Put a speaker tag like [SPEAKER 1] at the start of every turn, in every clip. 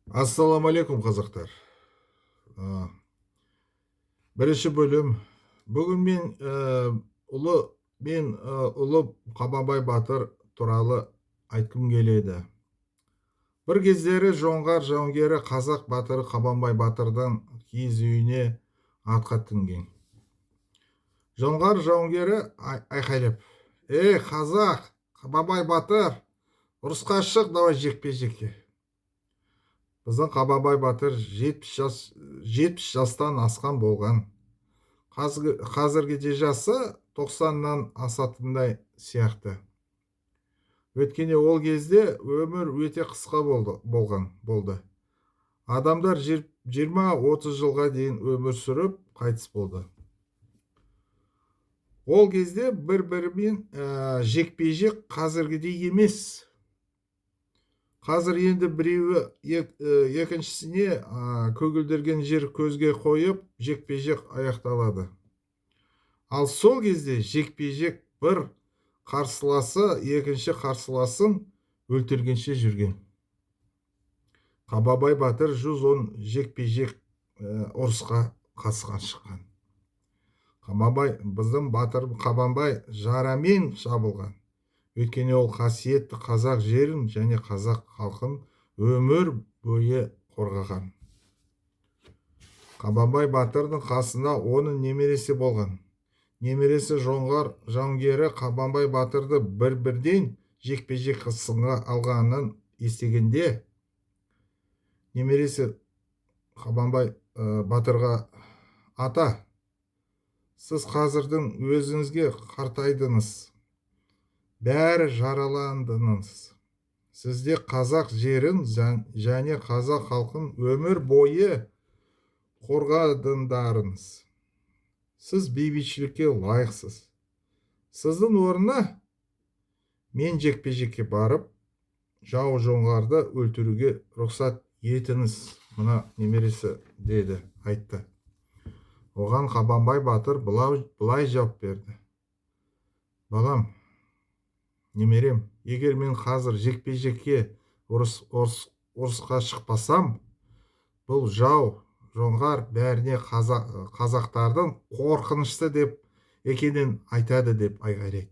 [SPEAKER 1] Ассалаумағалейкум қазақтар. А, Бірінші бөлім. Бүгін ұлы Қабанбай батыр туралы айтқым келеді. Бір кездері жоңғар жауынгері қазақ батыры Қабанбай батырдан киіз үйіне атқа мінген. Жоңғар жауынгері айқайлап: Қазақ, Қабанбай батыр, ұрысқа шық, давай жекпе-жекке. Біздің Қабанбай батыр 70 жастан асқан болған. Қазіргі жасы 90-нан асатындай сияқты. Өткенде ол кезде өмір өте қысқа болды. Адамдар 20-30 жылға дейін өмір сүріп қайтыс болды. Ол кезде бір-бірімен жекпе-жек қазіргідей емес. Қазір енді біреуі екіншісіне көгілдірген жер көзге қойып, жекпе-жек аяқталады. Ал сол кезде жекпе-жек бір қарсыласы екінші қарсыласын өлтіргенше жүрген. Қабанбай батыр 110 жекпе-жек ұрысқа қатысқан шыққан. Біздің батыр Қабанбай жарамен шабылған. Өйткені ол қасиетті қазақ жерін және қазақ халқын өмір бойы қорғаған. Қабанбай батырдың қасында оның немересі болған. Немересі жоңғар жауынгері Қабанбай батырды бірден жекпе-жек сынға алғанын естігенде, немересі Қабанбай батырға: ата, сіз қазірдің өзіңізге қартайдыңыз, бәрі жараландыңыз. Сізде қазақ жерін және қазақ халқын өмір бойы қорғадыңдарыңыз. Сіз бейбітшілікке лайықсыз. Сіздің орнына мен жекпе-жекке барып, жау жоңғарды өлтіруге рұқсат етіңіз. Мына немересі деді, айтты. Оған Қабанбай батыр былай жауап берді: балам, немерем, егер мен қазір жекпе-жекке ұрысқа шықпасам, бұл жау жоңғар бәріне қазақтардың қорқынышты деп екенін айтады деп айғайлайды.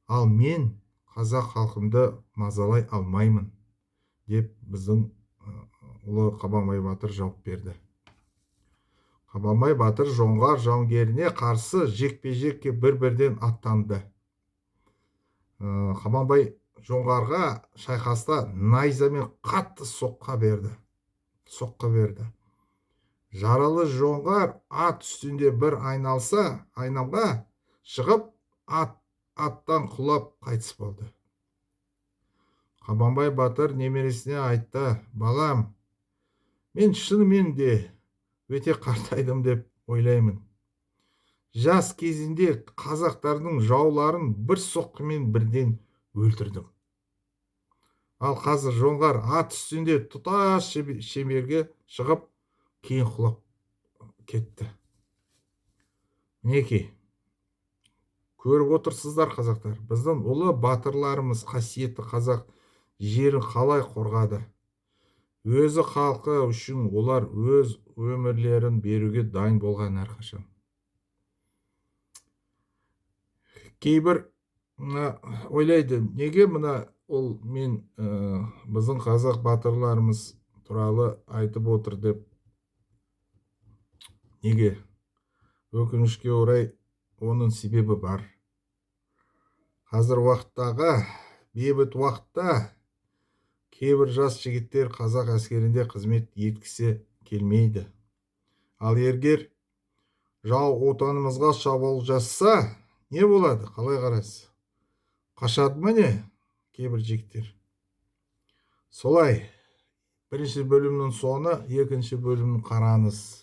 [SPEAKER 1] Ал мен қазақ халқымды мазалай алмаймын, деп біздің ұлы Қабанбай батыр жауап берді. Қабанбай батыр жоңғар жауынгеріне қарсы жекпе-жекке бірден аттанды. Қабанбай жоңғарға шайқаста найзамен қатты соққы берді. Жаралы жоңғар ат үстінде бір айналға шығып, аттан құлап қайтыс болды. Қабанбай батыр немересіне айтты: балам, мен шынымен де өте қартайдым деп ойлаймын. Жас кезінде қазақтардың жауларын бір соққымен бірден өлтірдім. Ал қазір жоңғар ат үстінде тұтас шеңберге шығып, кейін құлап кетті. Мінекей, көріп отырсыздар қазақтар, біздің ұлы батырларымыз қасиетті қазақ жерін қалай қорғады. Өзі халқы үшін олар өз өмірлерін беруге дайын болған әрқашан. Кейбір ойлайды, неге ол мен біздің қазақ батырларымыз туралы айтып отыр деп. Неге? Өкінішке орай оның себебі бар. Қазір уақыттағы бейбіт уақытта кейбір жас жігіттер қазақ әскерінде қызмет еткісі келмейді. Ал егер жау отанымызға шабуыл жасаса, не болады? Қалай қарайсыз? Қашады ма не? Кейбір жігіттер. Солай, бірінші бөлімнің соңы, екінші бөлімін қараңыз.